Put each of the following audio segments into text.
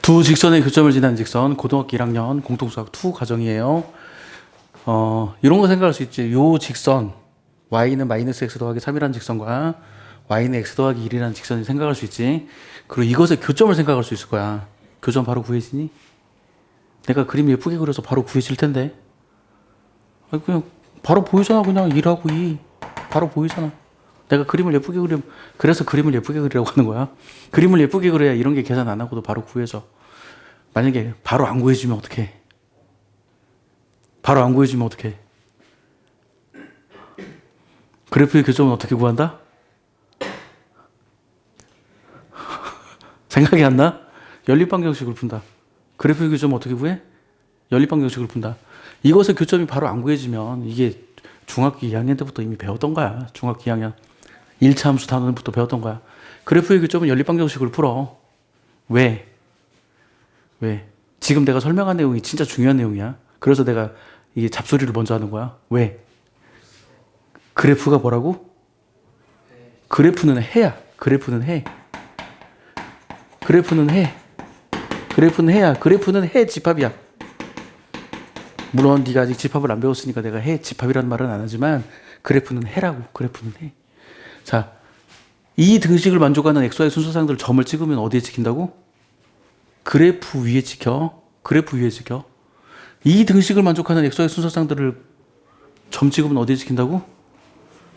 두 직선의 교점을 지나는 직선, 고등학교 1학년 공통수학 2 과정이에요. 이런 거 생각할 수 있지. 요 직선 y는 마이너스 x 더하기 3이라는 직선과 y는 x 더하기 1이라는 직선이 생각할 수 있지. 그리고 이것의 교점을 생각할 수 있을 거야. 교점 바로 구해지니? 내가 그림 예쁘게 그려서 바로 구해질 텐데. 아니 그냥 바로 보이잖아. 그냥 1하고 2 바로 보이잖아. 내가 그림을 예쁘게 그리면, 그래서 그림을 예쁘게 그리라고 하는 거야. 그림을 예쁘게 그려야 이런 게 계산 안 하고도 바로 구해져. 만약에 바로 안 구해지면 어떡해? 바로 안 구해지면 어떡해? 그래프의 교점은 어떻게 구한다? 생각이 안 나? 연립방정식을 푼다. 그래프의 교점은 어떻게 구해? 연립방정식을 푼다. 이것의 교점이 바로 안 구해지면 이게 중학교 2학년 때부터 이미 배웠던 거야. 중학교 2학년 1차 함수 단원부터 배웠던 거야. 그래프의 교점은 연립방정식을 풀어. 왜? 지금 내가 설명한 내용이 진짜 중요한 내용이야. 그래서 내가 이게 잡소리를 먼저 하는 거야. 왜? 그래프가 뭐라고? 그래프는 해야. 그래프는 해. 그래프는 해. 그래프는 해야. 그래프는 해 집합이야. 물론 네가 아직 집합을 안 배웠으니까 내가 해 집합이라는 말은 안 하지만 그래프는 해라고. 그래프는 해. 자, 이 등식을 만족하는 xy 순서상들 점을 찍으면 어디에 찍힌다고? 그래프 위에 찍혀. 그래프 위에 찍혀. 이 등식을 만족하는 xy 순서상들을 점 찍으면 어디에 찍힌다고?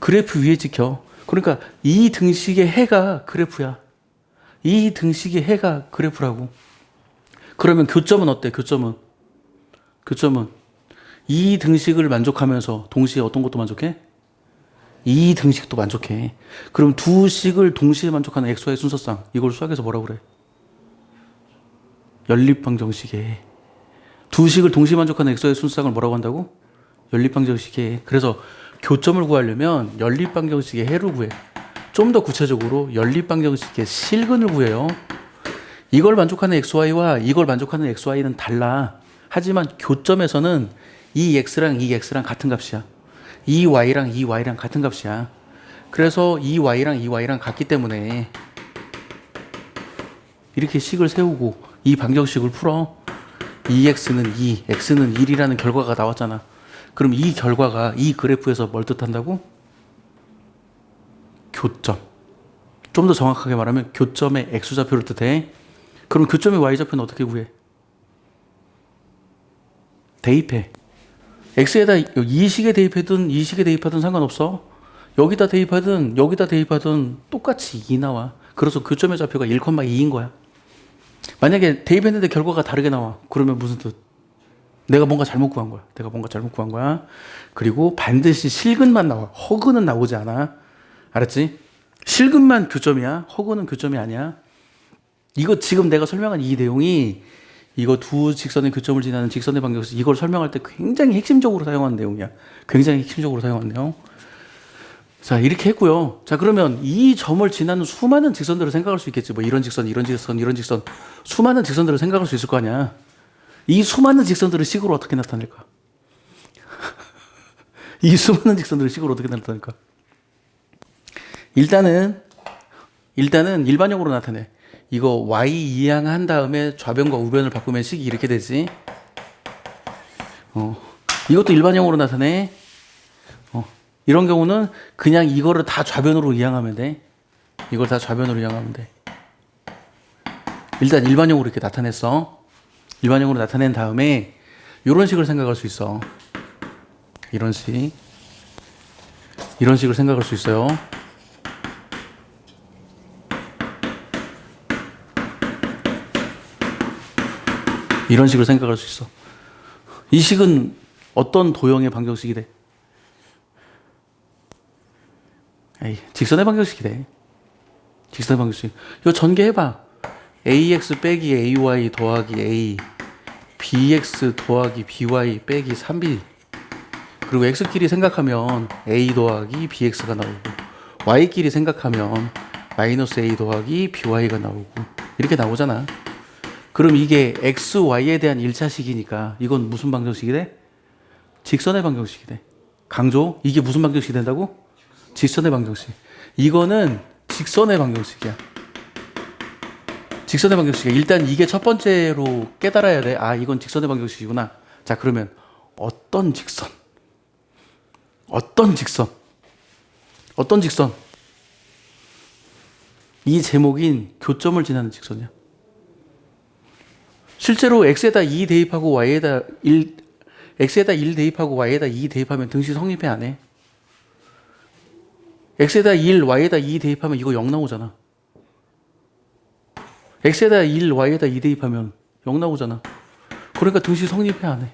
그래프 위에 찍혀. 그러니까 이 등식의 해가 그래프야. 이 등식의 해가 그래프라고. 그러면 교점은 어때? 교점은 이 등식을 만족하면서 동시에 어떤 것도 만족해? 이 등식도 만족해. 그럼 두 식을 동시에 만족하는 xy 순서상, 이걸 수학에서 뭐라고 그래? 연립방정식에. 두 식을 동시에 만족하는 xy 순서상을 뭐라고 한다고? 연립방정식에. 그래서 교점을 구하려면 연립방정식의 해를 구해. 좀 더 구체적으로 연립방정식의 실근을 구해요. 이걸 만족하는 xy와 이걸 만족하는 xy는 달라. 하지만 교점에서는 이 x랑 이 x랑 같은 값이야. 이 y랑 이 y랑 같은 값이야. 그래서 이 y랑 이 y랑 같기 때문에 이렇게 식을 세우고 이 방정식을 풀어. 2x는 2, x는 1이라는 결과가 나왔잖아. 그럼 이 결과가 이 그래프에서 뭘 뜻한다고? 교점. 좀 더 정확하게 말하면 교점의 x좌표를 뜻해. 그럼 교점의 y좌표는 어떻게 구해? 대입해. x에다 이 식에 대입하든 이 식에 대입하든 상관없어. 여기다 대입하든 여기다 대입하든 똑같이 2 나와. 그래서 교점의 좌표가 1,2인 거야. 만약에 대입했는데 결과가 다르게 나와. 그러면 무슨 뜻? 내가 뭔가 잘못 구한 거야. 그리고 반드시 실근만 나와. 허근은 나오지 않아. 알았지? 실근만 교점이야. 허근은 교점이 아니야. 이거 지금 내가 설명한 이 내용이 이거 두 직선의 교점을 지나는 직선의 방정식, 이걸 설명할 때 굉장히 핵심적으로 사용하는 내용이야. 굉장히 핵심적으로 사용하는 내용. 자, 이렇게 했고요. 자, 그러면 이 점을 지나는 수많은 직선들을 생각할 수 있겠지. 뭐 이런 직선, 이런 직선, 이런 직선. 수많은 직선들을 생각할 수 있을 거 아니야. 이 수많은 직선들을 식으로 어떻게 나타낼까? 이 수많은 직선들을 식으로 어떻게 나타낼까? 일단은 일반형으로 나타내. 이거 y 이항한 다음에 좌변과 우변을 바꾸면 식이 이렇게 되지. 이것도 일반형으로 나타내. 이런 경우는 그냥 이거를 다 좌변으로 이항하면 돼. 이걸 다 좌변으로 이항하면 돼. 일단 일반형으로 이렇게 나타냈어. 일반형으로 나타낸 다음에 이런 식을 생각할 수 있어. 이런 식을 생각할 수 있어요. 이런 식으로 생각할 수 있어. 이 식은 어떤 도형의 방정식이 돼? 직선의 방정식이 돼. 직선의 방정식. 이거 전개해봐. ax 빼기 ay 더하기 a, bx 더하기 by 빼기 3b. 그리고 x끼리 생각하면 a 더하기 bx가 나오고, y끼리 생각하면 마이너스 a 더하기 by가 나오고, 이렇게 나오잖아. 그럼 이게 x, y에 대한 1차식이니까 이건 무슨 방정식이 돼? 직선의 방정식이 돼. 강조. 이게 무슨 방정식이 된다고? 직선의 방정식. 이거는 직선의 방정식이야. 직선의 방정식이야. 일단 이게 첫 번째로 깨달아야 돼. 아, 이건 직선의 방정식이구나. 자, 그러면 어떤 직선? 어떤 직선? 어떤 직선? 이 제목인 교점을 지나는 직선이야. 실제로 x에다 2 대입하고 y에다 1, x에다 1 대입하고 y에다 2 대입하면 등식 성립해 안 해? x에다 1, y에다 2 대입하면 이거 0 나오잖아. x에다 1, y에다 2 대입하면 0 나오잖아. 그러니까 등식 성립해 안 해?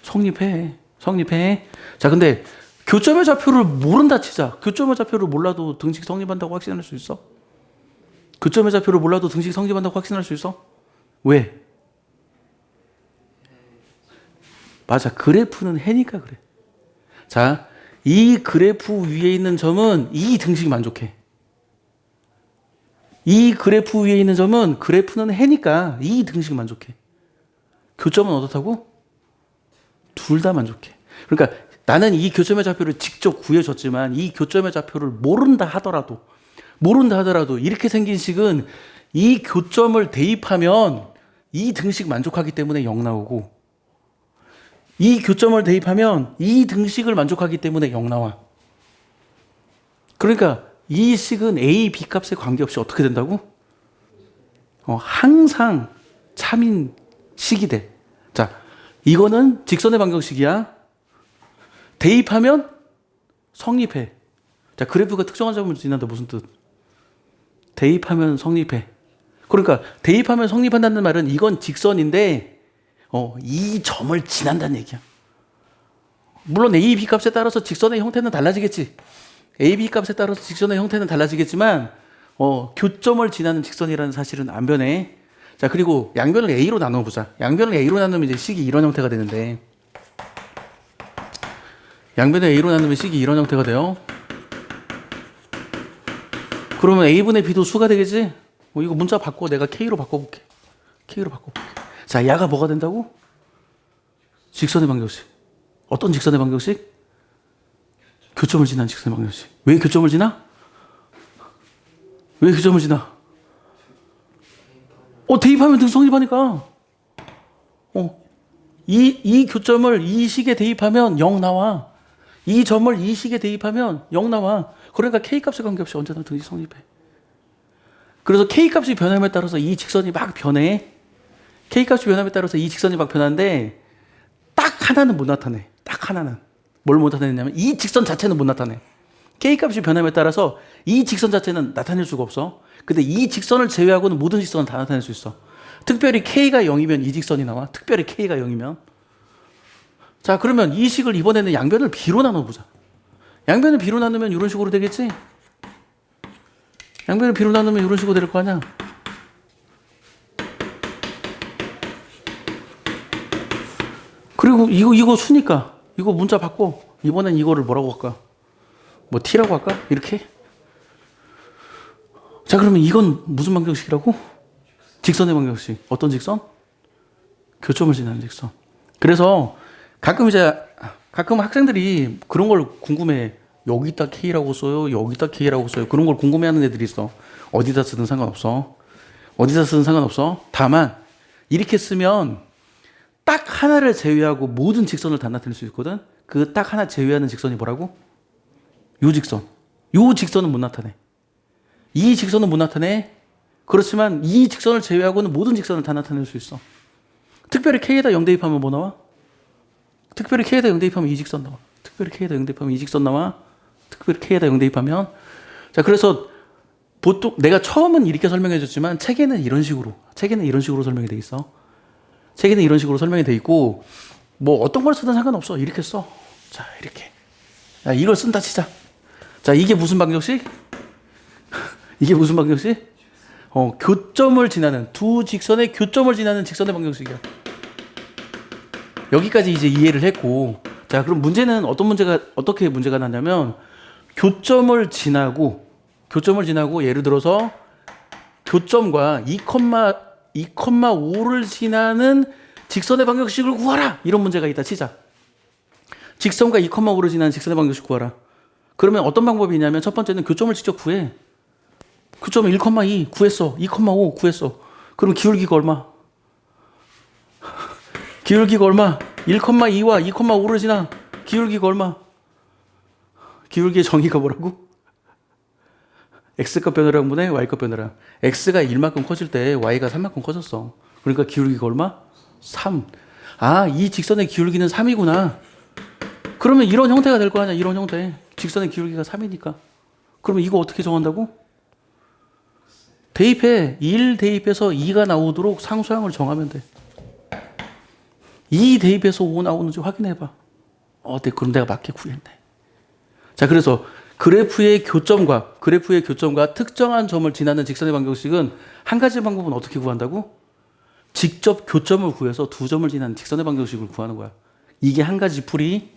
성립해. 성립해. 자, 근데 교점의 좌표를 모른다 치자. 교점의 좌표를 몰라도 등식 성립한다고 확신할 수 있어? 교점의 좌표를 몰라도 등식 성립한다고 확신할 수 있어? 왜? 맞아. 그래프는 해니까 그래. 자, 이 그래프 위에 있는 점은 이 등식이 만족해. 이 그래프 위에 있는 점은 그래프는 해니까 이 등식이 만족해. 교점은 어떻다고? 둘 다 만족해. 그러니까 나는 이 교점의 좌표를 직접 구해줬지만 이 교점의 좌표를 모른다 하더라도 이렇게 생긴 식은 이 교점을 대입하면 이 등식 만족하기 때문에 0 나오고 이 교점을 대입하면 이 등식을 만족하기 때문에 0 나와. 그러니까 이 식은 A, B 값에 관계없이 어떻게 된다고? 항상 참인 식이 돼. 자, 이거는 직선의 방정식이야. 대입하면 성립해. 자, 그래프가 특정한 점을 지난다 무슨 뜻? 대입하면 성립해. 그러니까 대입하면 성립한다는 말은 이건 직선인데 이 점을 지난다는 얘기야. 물론 A, B 값에 따라서 직선의 형태는 달라지겠지. A, B 값에 따라서 직선의 형태는 달라지겠지만 교점을 지나는 직선이라는 사실은 안 변해. 자, 그리고 양변을 A로 나눠보자. 양변을 A로 나누면 이제 식이 이런 형태가 되는데 양변을 A로 나누면 식이 이런 형태가 돼요. 그러면 A분의 B도 수가 되겠지? 이거 문자 바꿔. 내가 K로 바꿔볼게. K로 바꿔볼게. 자, 야가 뭐가 된다고? 직선의 방정식. 어떤 직선의 방정식? 교점을 지난 직선의 방정식. 왜 교점을 지나? 왜 교점을 지나? 대입하면 등 성립하니까. 이 교점을 이 식에 대입하면 0 나와. 이 점을 이 식에 대입하면 0 나와. 그러니까 K값에 관계없이 언제나 등식 성립해. 그래서 K값이 변함에 따라서 이 직선이 막 변해. K값이 변함에 따라서 이 직선이 막 변하는데 딱 하나는 못 나타내. 딱 하나는. 뭘 못 나타내냐면 이 직선 자체는 못 나타내. K값이 변함에 따라서 이 직선 자체는 나타낼 수가 없어. 근데 이 직선을 제외하고는 모든 직선은 다 나타낼 수 있어. 특별히 K가 0이면 이 직선이 나와. 특별히 K가 0이면. 자, 그러면 이 식을 이번에는 양변을 B로 나눠보자. 양변을 B로 나누면 이런 식으로 되겠지? 양변을 B로 나누면 이런 식으로 될 거 아니야? 그리고 이거 수니까 이거 문자 바꿔. 이번엔 이거를 뭐라고 할까? 뭐 T라고 할까? 이렇게? 자, 그러면 이건 무슨 방정식이라고? 직선의 방정식. 어떤 직선? 교점을 지나는 직선. 그래서 가끔 학생들이 그런 걸 궁금해. 여기다 K라고 써요. 여기다 K라고 써요. 그런 걸 궁금해하는 애들이 있어. 어디다 쓰든 상관없어. 어디다 쓰든 상관없어. 다만 이렇게 쓰면 딱 하나를 제외하고 모든 직선을 다 나타낼 수 있거든. 그 딱 하나 제외하는 직선이 뭐라고? 요 직선. 요 직선은 못 나타내. 이 직선은 못 나타내. 그렇지만 이 직선을 제외하고는 모든 직선을 다 나타낼 수 있어. 특별히 K에다 0 대입하면 뭐 나와? 특별히 K에다 0 대입하면 이 직선 나와. 특별히 K에다 0 대입하면 이 직선 나와. 특별히 K에다 0 대입하면. 자, 그래서 보통 내가 처음은 이렇게 설명해 줬지만 책에는 이런 식으로 설명이 돼 있어. 책에는 이런 식으로 설명이 돼 있고 뭐 어떤 걸 쓰든 상관없어. 이렇게 써. 자, 이렇게. 야, 이걸 쓴다 치자. 자, 이게 무슨 방정식? 이게 무슨 방정식? 교점을 지나는 두 직선의 교점을 지나는 직선의 방정식이야. 여기까지 이제 이해를 했고, 자, 그럼 문제는 어떻게 문제가 나냐면 교점을 지나고 예를 들어서 교점과 2,5를 지나는 직선의 방정식을 구하라. 이런 문제가 있다 치자. 직선과 2,5를 지나는 직선의 방정식 구하라. 그러면 어떤 방법이 있냐면 첫 번째는 교점을 직접 구해. 교점은 1,2 구했어. 2,5 구했어. 그럼 기울기가 얼마? 기울기가 얼마? 1,2와 2,5를 지나 기울기가 얼마? 기울기의 정의가 뭐라고? x값 변화량 분의 y값 변화량. x가 1만큼 커질 때 y가 3만큼 커졌어. 그러니까 기울기가 얼마? 3. 아, 이 직선의 기울기는 3이구나. 그러면 이런 형태가 될 거 아니야. 이런 형태. 직선의 기울기가 3이니까. 그러면 이거 어떻게 정한다고? 대입해. 1 대입해서 2가 나오도록 상수항을 정하면 돼. 2 대입해서 5 나오는지 확인해봐. 네, 그럼 내가 맞게 구했네. 자, 그래서 그래프의 교점과 특정한 점을 지나는 직선의 방정식은 한 가지 방법은 어떻게 구한다고? 직접 교점을 구해서 두 점을 지나는 직선의 방정식을 구하는 거야. 이게 한 가지 풀이고,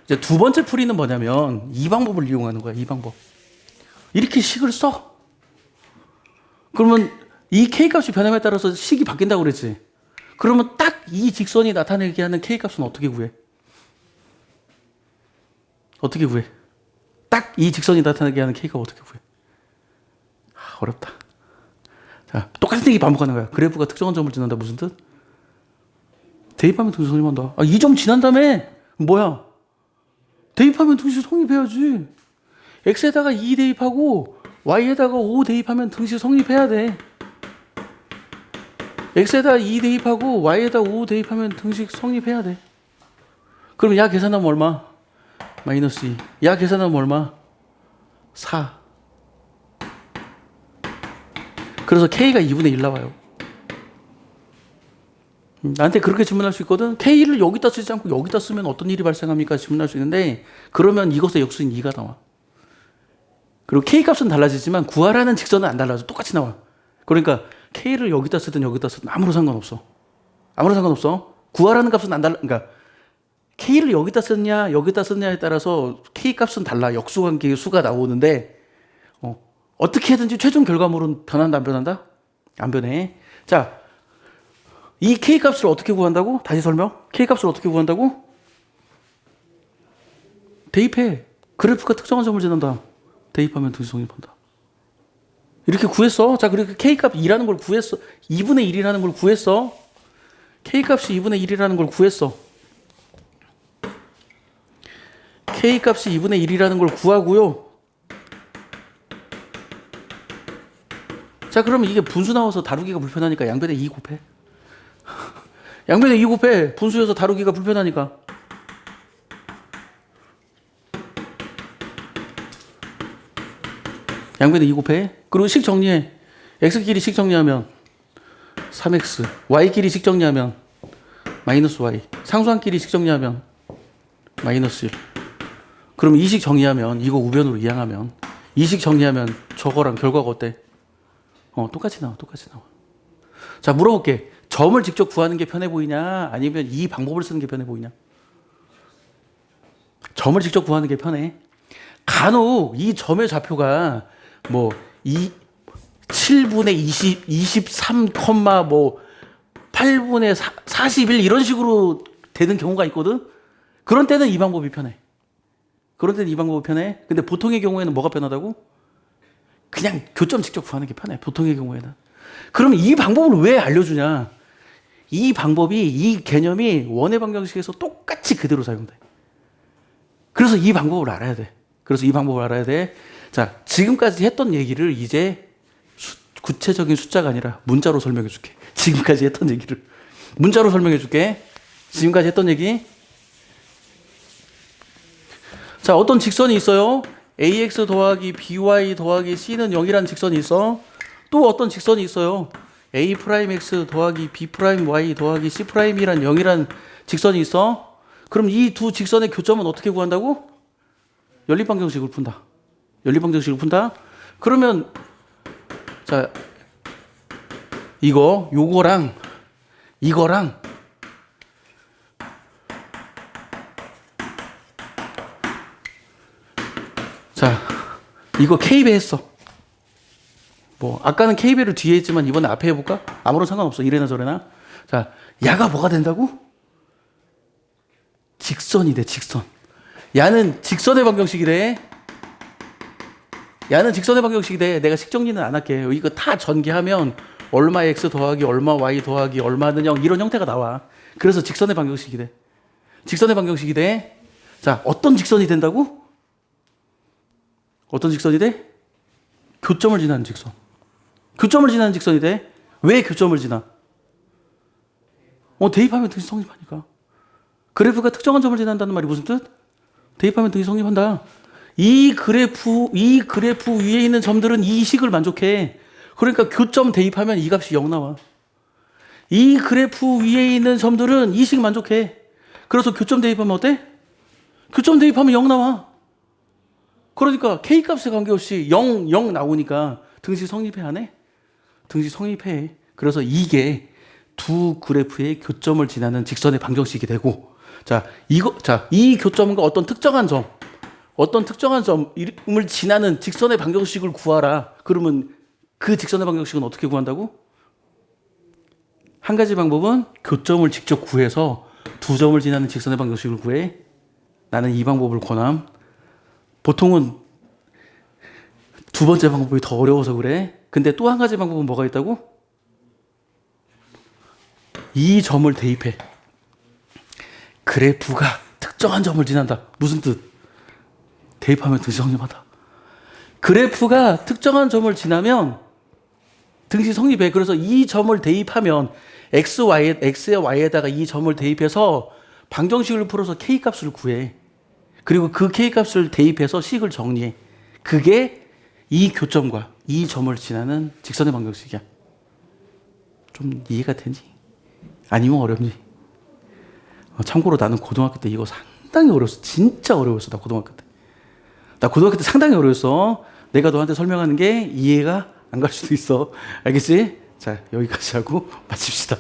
이제 두 번째 풀이는 뭐냐면 이 방법을 이용하는 거야. 이 방법. 이렇게 식을 써. 그러면 이 K값이 변함에 따라서 식이 바뀐다고 그랬지. 그러면 딱 이 직선이 나타내게 하는 K값은 어떻게 구해? 어떻게 구해? 딱 이 직선이 나타나게 하는 K값 어떻게 구해? 어렵다. 자, 똑같은 얘기 반복하는 거야. 그래프가 특정한 점을 지난다. 무슨 뜻? 대입하면 등식 성립한다. 이 점 지난 다음에 뭐야? 대입하면 등식 성립해야지. x에다가 2 대입하고 y에다가 5 대입하면 등식 성립해야 돼. x에다가 2 대입하고 y에다가 5 대입하면 등식 성립해야 돼. 그럼 야 계산하면 얼마? 마이너스 2. 야 계산하면 얼마? 4. 그래서 K가 2분의 1 나와요. 나한테 그렇게 질문할 수 있거든. K를 여기다 쓰지 않고 여기다 쓰면 어떤 일이 발생합니까? 질문할 수 있는데 그러면 이것의 역수인 2가 나와. 그리고 K값은 달라지지만 구하라는 직선은 안 달라져. 똑같이 나와. 그러니까 K를 여기다 쓰든 여기다 쓰든 아무런 상관없어. 아무런 상관없어. 구하라는 값은 안 달라. 그러니까 K를 여기다 썼냐 여기다 썼냐에 따라서 K값은 달라. 역수관계의 수가 나오는데 어떻게 해든지 최종 결과물은 변한다 안 변한다? 안 변해. 자, 이 K값을 어떻게 구한다고? 다시 설명. K값을 어떻게 구한다고? 대입해. 그래프가 특정한 점을 지난다. 대입하면 등식 성립한다. 이렇게 구했어. 자, 그리고 K값 2라는 걸 구했어. 2분의 1이라는 걸 구했어. K값이 2분의 1이라는 걸 구했어. K값이 2분의 1이라는 걸 구하고요. 자, 그러면 이게 분수 나와서 다루기가 불편하니까 양변에 2 곱해. 양변에 2 곱해. 분수여서 다루기가 불편하니까. 양변에 2 곱해. 그리고 식 정리해. x끼리 식 정리하면 3x, y끼리 식 정리하면 마이너스 y, 상수항끼리 식 정리하면 마이너스 1. 그럼 이 식 정리하면 이거 우변으로 이항하면 이 식 정리하면 저거랑 결과가 어때? 똑같이 나와. 자, 물어볼게. 점을 직접 구하는 게 편해 보이냐? 아니면 이 방법을 쓰는 게 편해 보이냐? 점을 직접 구하는 게 편해. 간혹 이 점의 좌표가 7분의 20, 23, 뭐 8분의 41 이런 식으로 되는 경우가 있거든? 그런 때는 이 방법이 편해. 근데 보통의 경우에는 뭐가 편하다고? 그냥 교점 직접 구하는 게 편해. 보통의 경우에는. 그럼 이 방법을 왜 알려주냐? 이 방법이, 이 개념이 원의 방정식에서 똑같이 그대로 사용돼. 그래서 이 방법을 알아야 돼. 자, 지금까지 했던 얘기를 이제 구체적인 숫자가 아니라 문자로 설명해 줄게. 지금까지 했던 얘기를. 문자로 설명해 줄게. 지금까지 했던 얘기. 자, 어떤 직선이 있어요. ax 더하기 by 더하기 c는 0이라는 직선이 있어. 또 어떤 직선이 있어요. a'x 더하기 b'y 더하기 c'이란 0이라는 직선이 있어. 그럼 이 두 직선의 교점은 어떻게 구한다고? 연립방정식을 푼다. 그러면 자, 요거랑 이거랑 자, 이거 K배 했어. 아까는 K배를 뒤에 했지만 이번에 앞에 해볼까? 아무런 상관없어. 이래나 저래나. 자, 야가 뭐가 된다고? 직선이 돼, 직선. 야는 직선의 방정식이래. 야는 직선의 방정식이 돼. 내가 식정리는 안 할게. 이거 다 전개하면 얼마 x 더하기 얼마 y 더하기 얼마는 0 이런 형태가 나와. 그래서 직선의 방정식이 돼. 직선의 방정식이 돼. 자, 어떤 직선이 된다고? 어떤 직선이 돼? 교점을 지나는 직선. 교점을 지나는 직선이 돼. 왜 교점을 지나? 대입하면 등식 성립하니까. 그래프가 특정한 점을 지난다는 말이 무슨 뜻? 대입하면 등식 성립한다. 이 그래프 위에 있는 점들은 이 식을 만족해. 그러니까 교점 대입하면 이 값이 0 나와. 이 그래프 위에 있는 점들은 이 식 만족해. 그래서 교점 대입하면 어때? 교점 대입하면 0 나와. 그러니까 K값에 관계없이 0 나오니까 등식 성립해 안 해? 등식 성립해. 그래서 이게 두 그래프의 교점을 지나는 직선의 방정식이 되고, 이 교점과 어떤 특정한 점을 지나는 직선의 방정식을 구하라. 그러면 그 직선의 방정식은 어떻게 구한다고? 한 가지 방법은 교점을 직접 구해서 두 점을 지나는 직선의 방정식을 구해. 나는 이 방법을 권함. 보통은 두 번째 방법이 더 어려워서 그래. 근데 또 한 가지 방법은 뭐가 있다고? 이 점을 대입해. 그래프가 특정한 점을 지난다. 무슨 뜻? 대입하면 등식 성립하다. 그래프가 특정한 점을 지나면 등식 성립해. 그래서 이 점을 대입하면 x에 y에다가 이 점을 대입해서 방정식을 풀어서 k값을 구해. 그리고 그 k값을 대입해서 식을 정리해. 그게 이 교점과 이 점을 지나는 직선의 방정식이야. 좀 이해가 되니? 아니면 어렵니? 참고로 나는 고등학교 때 이거 상당히 어려웠어. 진짜 어려웠어. 나 고등학교 때 상당히 어려웠어. 내가 너한테 설명하는 게 이해가 안 갈 수도 있어. 알겠지? 자, 여기까지 하고 마칩시다.